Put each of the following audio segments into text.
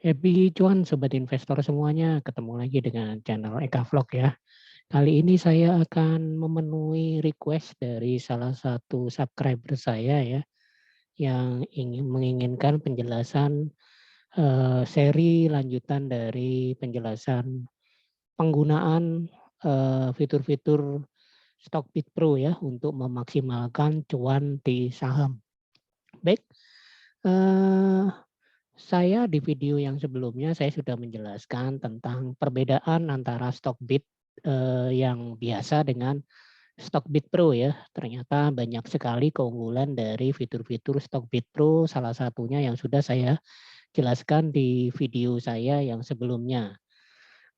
Happy cuan sobat investor semuanya, ketemu lagi dengan channel Eka Vlog ya. Kali ini saya akan memenuhi request dari salah satu subscriber saya ya, yang menginginkan penjelasan seri lanjutan dari penjelasan penggunaan fitur-fitur Stockbit Pro ya untuk memaksimalkan cuan di saham. Baik, eh, saya di video yang sebelumnya saya sudah menjelaskan tentang perbedaan antara Stockbit yang biasa dengan Stockbit Pro ya. Ternyata banyak sekali keunggulan dari fitur-fitur Stockbit Pro, salah satunya yang sudah saya jelaskan di video saya yang sebelumnya.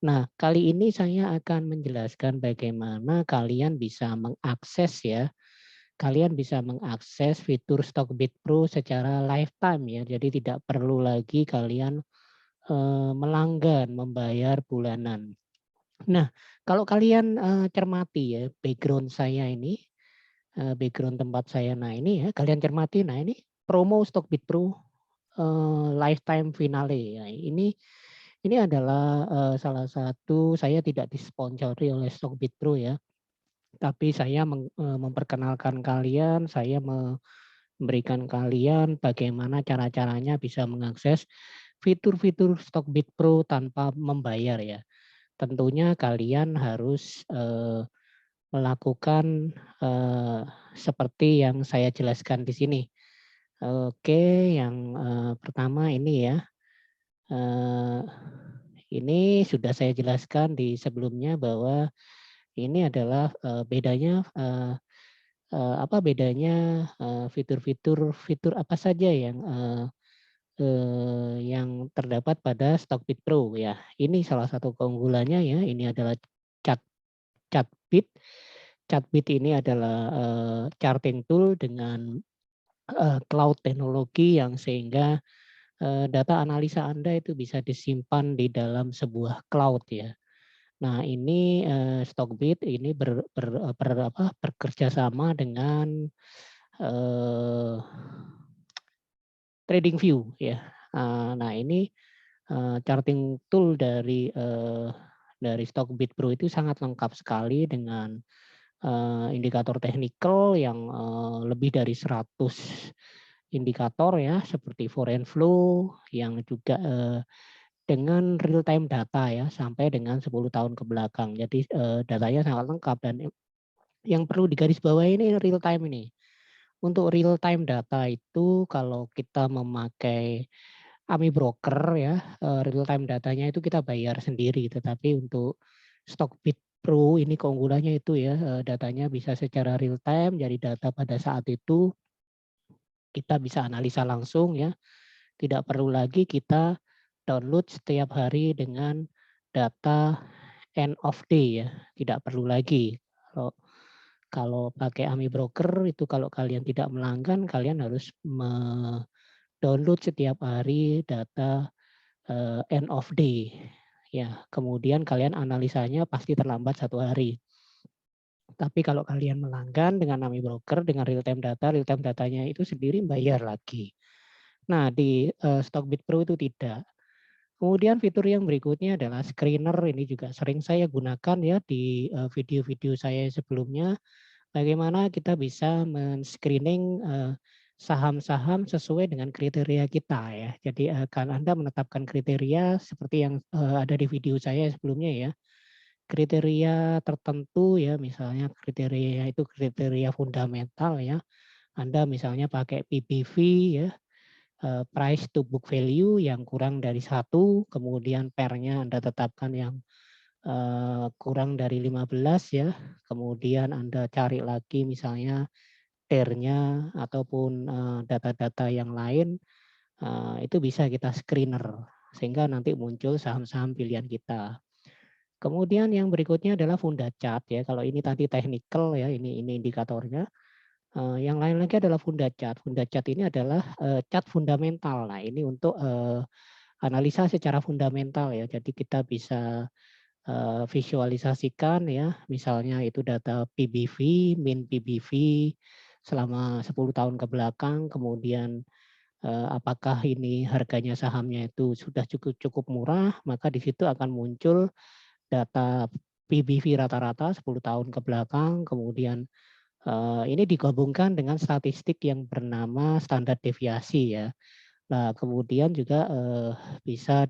Nah, kali ini saya akan menjelaskan bagaimana kalian bisa mengakses ya, kalian bisa mengakses fitur Stockbit Pro secara lifetime ya. Jadi tidak perlu lagi kalian melanggan, membayar bulanan. Nah, kalau kalian, cermati ya background saya ini, background tempat saya, nah ini ya kalian cermati, nah ini promo Stockbit Pro, lifetime finale ya. Ini adalah, salah satu saya tidak disponsori oleh Stockbit Pro ya, tapi saya memperkenalkan kalian, saya memberikan kalian bagaimana cara-caranya bisa mengakses fitur-fitur Stockbit Pro tanpa membayar ya. Tentunya kalian harus, melakukan, seperti yang saya jelaskan di sini. Oke, yang, pertama ini ya, eee, ini sudah saya jelaskan di sebelumnya bahwa ini adalah, bedanya, apa bedanya, fitur apa saja yang terdapat pada Stockbit Pro ya. Ini salah satu keunggulannya ya, ini adalah Chat Chatbit. Chatbit ini adalah, charting tool dengan, cloud teknologi yang sehingga, data analisa Anda itu bisa disimpan di dalam sebuah cloud ya. Nah ini, Stockbit ini bekerja sama dengan, eee, TradingView ya. Nah ini, charting tool dari Stockbit Pro itu sangat lengkap sekali dengan indikator teknikal yang, lebih dari 100 indikator ya, seperti foreign flow yang juga, dengan real time data ya, sampai dengan 10 tahun ke belakang. Jadi, datanya sangat lengkap dan yang perlu digarisbawahi ini real time ini. Untuk real time data itu kalau kita memakai Ami Broker ya, real time datanya itu kita bayar sendiri, tetapi untuk Stockbit Pro ini keunggulannya itu ya, datanya bisa secara real time, jadi data pada saat itu kita bisa analisa langsung ya, tidak perlu lagi kita download setiap hari dengan data end of day ya, tidak perlu lagi. Kalau kalau pakai Ami Broker itu kalau kalian tidak melanggan, kalian harus download setiap hari data end of day. Ya, kemudian kalian analisanya pasti terlambat 1 hari. Tapi kalau kalian melanggan dengan Ami Broker, dengan real time datanya itu sendiri bayar lagi. Nah, di Stockbit Pro itu tidak. Kemudian fitur yang berikutnya adalah screener, ini juga sering saya gunakan ya di video-video saya sebelumnya. Bagaimana kita bisa men-screening, saham-saham sesuai dengan kriteria kita ya. Jadi akan Anda menetapkan kriteria seperti yang, ada di video saya sebelumnya ya. Kriteria tertentu ya, misalnya kriteria itu kriteria fundamental ya. Anda misalnya pakai PBV ya, price to book value yang kurang dari 1, kemudian pair-nya Anda tetapkan yang kurang dari 15 ya, kemudian Anda cari lagi misalnya pair-nya ataupun, data-data yang lain, itu bisa kita screener, sehingga nanti muncul saham-saham pilihan kita. Kemudian yang berikutnya adalah Funda Chart ya, kalau ini tadi technical ya, ini indikatornya, yang lain lagi adalah Funda Chart. Funda Chart ini adalah, chart fundamental. Nah ini untuk, analisa secara fundamental ya, jadi kita bisa visualisasikan ya, misalnya itu data PBV, min PBV selama 10 tahun ke belakang, kemudian apakah ini harganya sahamnya itu sudah cukup cukup murah, maka di situ akan muncul data PBV rata-rata 10 tahun ke belakang, kemudian ini digabungkan dengan statistik yang bernama standar deviasi ya. Nah, kemudian juga bisa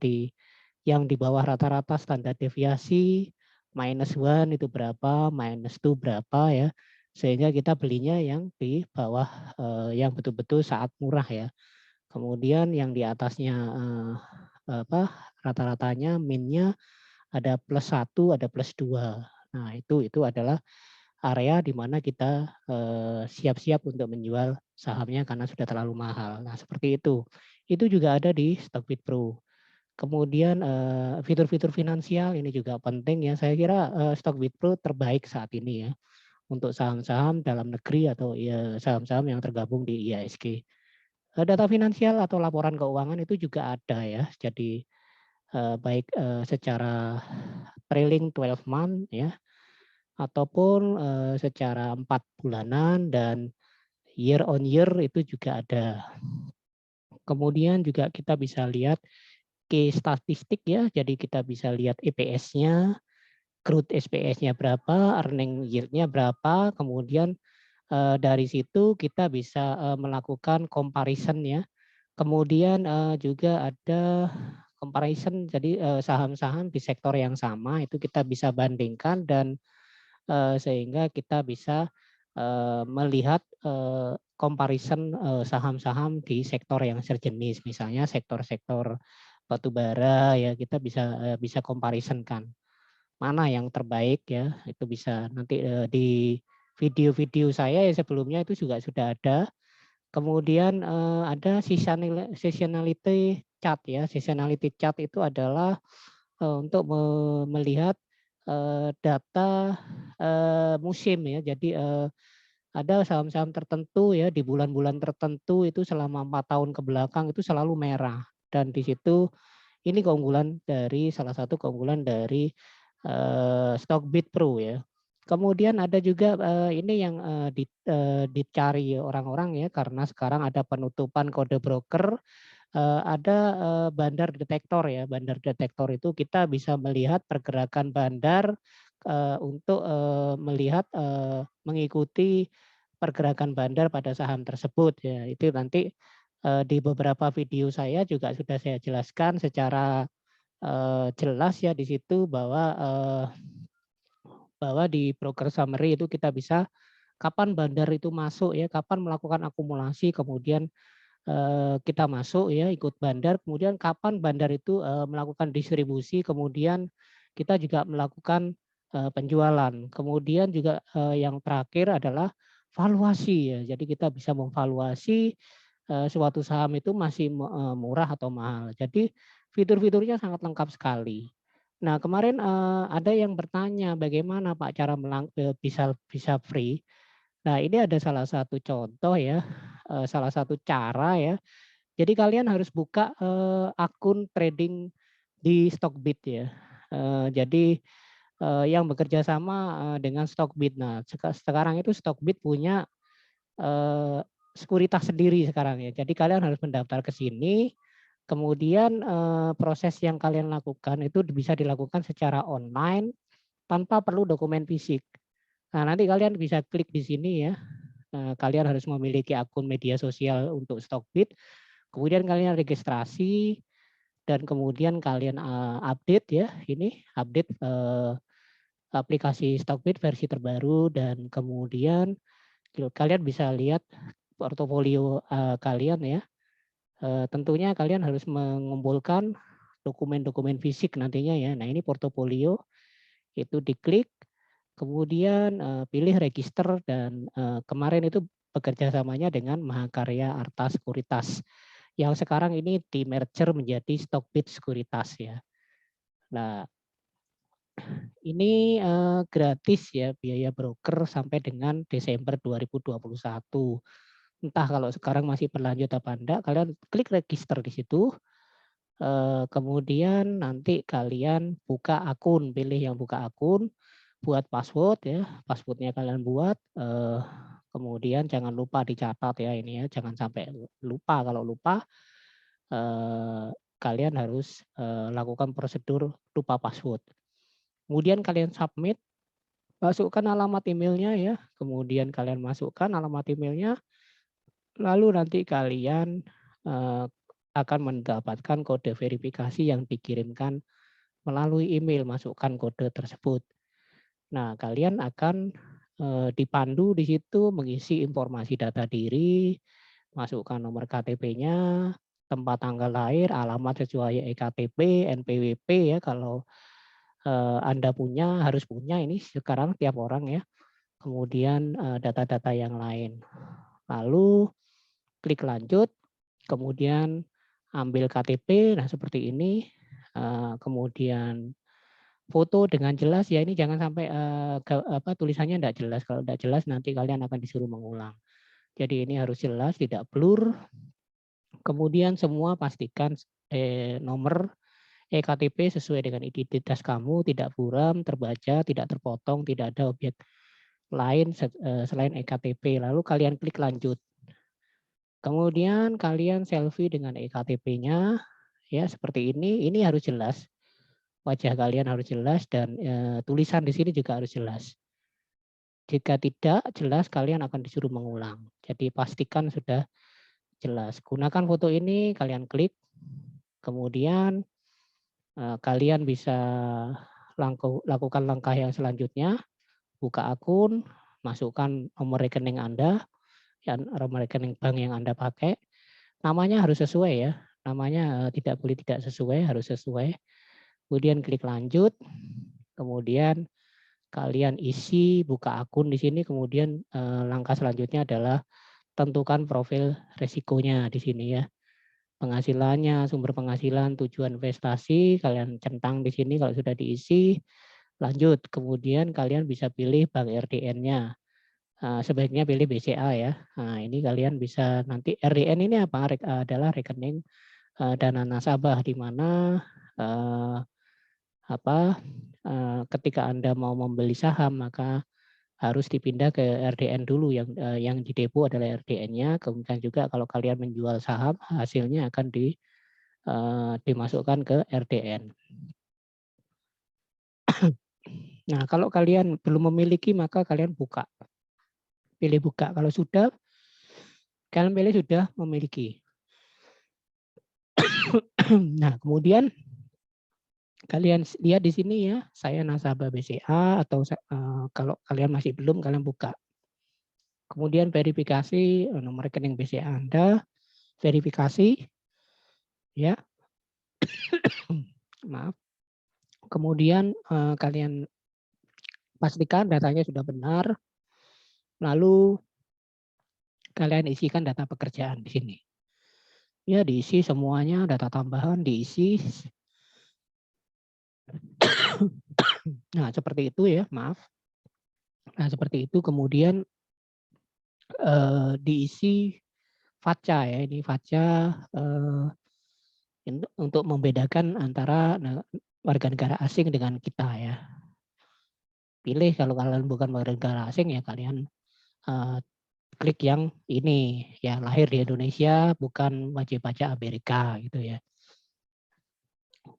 yang di bawah rata-rata standar deviasi -1 itu berapa, -2 berapa ya. Sehingga kita belinya yang di bawah yang betul-betul saat murah ya. Kemudian yang di atasnya rata-ratanya minnya ada +1, ada +2. Nah, itu adalah area di mana kita siap-siap untuk menjual sahamnya karena sudah terlalu mahal. Nah, seperti itu. Itu juga ada di Stockbit Pro. Kemudian fitur-fitur finansial ini juga penting ya. Saya kira Stockbit Pro terbaik saat ini ya untuk saham-saham dalam negeri atau ya saham-saham yang tergabung di IHSG. Data finansial atau laporan keuangan itu juga ada ya. Jadi baik secara trailing 12 month ya ataupun secara 4 bulanan dan year on year itu juga ada. Kemudian juga kita bisa lihat key statistik ya, jadi kita bisa lihat EPS-nya, growth SPS-nya berapa, earning yield-nya berapa, kemudian dari situ kita bisa melakukan comparison ya. Kemudian juga ada comparison, jadi saham-saham di sektor yang sama itu kita bisa bandingkan dan sehingga kita bisa melihat comparison saham-saham di sektor yang sejenis, misalnya sektor-sektor batubara ya kita bisa comparison kan mana yang terbaik ya itu bisa nanti di video-video saya yang sebelumnya itu juga sudah ada. Kemudian ada seasonality chart ya. Seasonality chart itu adalah untuk melihat data musim ya. Jadi ada saham-saham tertentu ya di bulan-bulan tertentu itu selama 4 tahun ke belakang itu selalu merah dan di situ ini salah satu keunggulan dari Stockbit Pro ya. Kemudian ada juga ini yang dicari orang-orang ya karena sekarang ada penutupan kode broker, ada bandar detektor ya. Bandar detektor itu kita bisa melihat pergerakan bandar untuk melihat mengikuti pergerakan bandar pada saham tersebut ya. Itu nanti di beberapa video saya juga sudah saya jelaskan secara jelas ya di situ bahwa di broker summary itu kita bisa kapan bandar itu masuk ya, kapan melakukan akumulasi, kemudian kita masuk ya ikut bandar, kemudian kapan bandar itu melakukan distribusi, kemudian kita juga melakukan penjualan. Kemudian juga yang terakhir adalah valuasi ya. Jadi kita bisa memvaluasi suatu saham itu masih murah atau mahal. Jadi fitur-fiturnya sangat lengkap sekali. Nah kemarin ada yang bertanya bagaimana Pak cara bisa bisa free. Nah ini ada salah satu contoh ya, salah satu cara ya. Jadi kalian harus buka akun trading di Stockbit ya. Jadi yang bekerja sama dengan Stockbit. Nah sekarang itu Stockbit punya sekuritas sendiri sekarang ya. Jadi kalian harus mendaftar ke sini, kemudian proses yang kalian lakukan itu bisa dilakukan secara online tanpa perlu dokumen fisik. Nah, nanti kalian bisa klik di sini ya. Kalian harus memiliki akun media sosial untuk Stockbit, kemudian kalian registrasi dan kemudian kalian update ya, ini update aplikasi Stockbit versi terbaru dan kemudian kalian bisa lihat portofolio kalian ya. Tentunya kalian harus mengumpulkan dokumen-dokumen fisik nantinya ya. Nah ini portofolio itu diklik, kemudian pilih register dan kemarin itu bekerja samanya dengan Mahakarya Arta Sekuritas yang sekarang ini di merger menjadi Stockbit Sekuritas ya. Nah ini gratis ya biaya broker sampai dengan Desember 2021. Entah kalau sekarang masih berlanjut apa enggak, kalian klik register di situ, kemudian nanti kalian buka akun, pilih yang buka akun, buat password ya, password-nya kalian buat, Kemudian jangan lupa dicatat ya ini ya, jangan sampai lupa. Kalau lupa kalian harus lakukan prosedur lupa password. Kemudian kalian submit, masukkan alamat emailnya ya. Kemudian kalian masukkan alamat emailnya, lalu nanti kalian akan mendapatkan kode verifikasi yang dikirimkan melalui email. Masukkan kode tersebut. Nah, kalian akan dipandu di situ mengisi informasi data diri, masukkan nomor KTP-nya, tempat tanggal lahir, alamat sesuai EKTP, NPWP ya kalau Anda punya, harus punya ini sekarang tiap orang ya. Kemudian data-data yang lain. Lalu klik lanjut, kemudian ambil KTP, nah seperti ini. Kemudian foto dengan jelas ya, ini jangan sampai tulisannya tidak jelas. Kalau tidak jelas nanti kalian akan disuruh mengulang. Jadi ini harus jelas, tidak blur. Kemudian semua pastikan nomor EKTP sesuai dengan identitas kamu, tidak buram, terbaca, tidak terpotong, tidak ada objek lain selain EKTP. Lalu kalian klik lanjut. Kemudian kalian selfie dengan EKTP-nya ya seperti ini. Ini harus jelas. Wajah kalian harus jelas dan tulisan di sini juga harus jelas. Jika tidak jelas, kalian akan disuruh mengulang. Jadi pastikan sudah jelas. Gunakan foto ini, kalian klik. Kemudian kalian bisa lakukan langkah yang selanjutnya. Buka akun, masukkan nomor rekening Anda, nomor rekening bank yang Anda pakai. Namanya harus sesuai ya. Namanya tidak boleh tidak sesuai, harus sesuai. Kemudian klik lanjut. Kemudian kalian isi, buka akun di sini. Kemudian langkah selanjutnya adalah tentukan profil resikonya di sini ya. Penghasilannya, sumber penghasilan, tujuan investasi, kalian centang di sini kalau sudah diisi. Lanjut, kemudian kalian bisa pilih bank RDN-nya. Sebaiknya pilih BCA ya. Nah, ini kalian bisa nanti RDN ini apa? Adalah rekening dana nasabah di mana ketika Anda mau membeli saham maka harus dipindah ke RDN dulu yang didepo adalah RDN-nya. Kemudian juga kalau kalian menjual saham hasilnya akan dimasukkan ke RDN. Nah, kalau kalian belum memiliki maka kalian buka. Pilih buka. Kalau sudah, kalian pilih sudah memiliki. Nah, kemudian kalian lihat di sini ya, saya nasabah BCA atau kalau kalian masih belum, kalian buka. Kemudian verifikasi nomor rekening BCA Anda, verifikasi, ya, maaf. Kemudian kalian pastikan datanya sudah benar, lalu kalian isikan data pekerjaan di sini. Ya, diisi semuanya, data tambahan diisi. Nah, seperti itu ya, maaf. Nah, seperti itu kemudian diisi FATCA ya, ini FATCA untuk membedakan antara warga negara asing dengan kita ya. Pilih kalau kalian bukan warga negara asing ya kalian klik yang ini ya, lahir di Indonesia bukan wajib pajak Amerika gitu ya.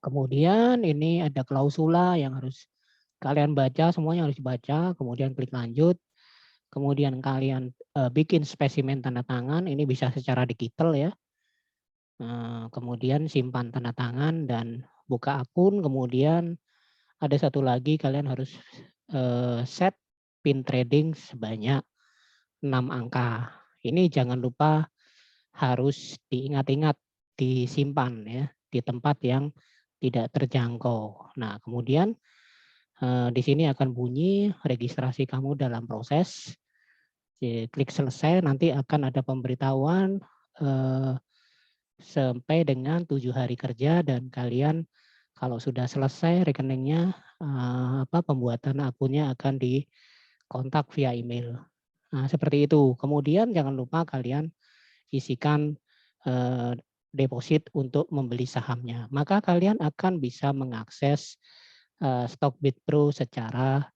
Kemudian ini ada klausula yang harus kalian baca, semuanya harus dibaca, kemudian klik lanjut. Kemudian kalian bikin spesimen tanda tangan, ini bisa secara digital ya. Kemudian simpan tanda tangan dan buka akun. Kemudian ada satu lagi, kalian harus set pin trading sebanyak 6 angka. Ini jangan lupa harus diingat-ingat, disimpan ya di tempat yang tidak terjangkau. Nah, kemudian di sini akan bunyi registrasi kamu dalam proses. Klik selesai, nanti akan ada pemberitahuan sampai dengan 7 hari kerja dan kalian kalau sudah selesai rekeningnya, pembuatan akunnya akan dikontak via email. Nah, seperti itu. Kemudian jangan lupa kalian isikan deposit untuk membeli sahamnya. Maka kalian akan bisa mengakses Stockbit Pro secara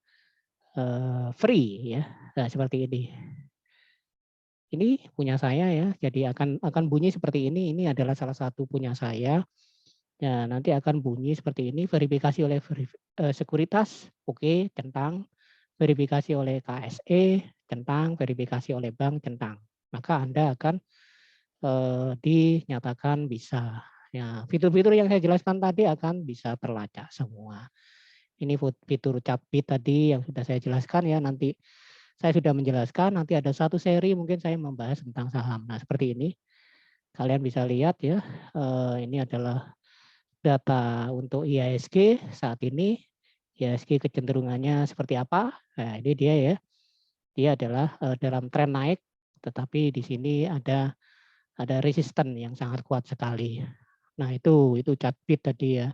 free ya. Nah, seperti ini. ini punya saya ya, jadi akan bunyi seperti ini adalah salah satu punya saya. Ya, nanti akan bunyi seperti ini, verifikasi oleh sekuritas, oke, centang. Verifikasi oleh KSE, centang. Verifikasi oleh bank, centang. Maka Anda akan dinyatakan bisa. Ya, fitur-fitur yang saya jelaskan tadi akan bisa terlacak semua. Ini fitur Capbit tadi yang sudah saya jelaskan ya, nanti saya sudah menjelaskan, nanti ada satu seri mungkin saya membahas tentang saham. Nah, seperti ini. Kalian bisa lihat ya, ini adalah data untuk IHSG saat ini. IHSG kecenderungannya seperti apa? Nah, ini dia ya. Dia adalah dalam tren naik, tetapi di sini ada resisten yang sangat kuat sekali. Nah, itu Capbit tadi ya.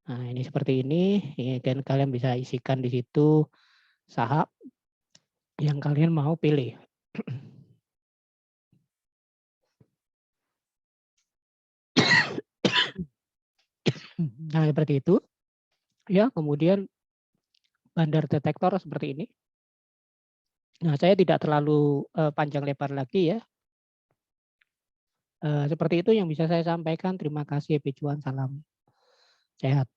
Nah, ini seperti ini kan kalian bisa isikan di situ saham yang kalian mau pilih. Nah, seperti itu. Ya, kemudian bandar detektor seperti ini. Nah, saya tidak terlalu panjang lebar lagi ya. Seperti itu yang bisa saya sampaikan. Terima kasih, Picuan. Salam sehat.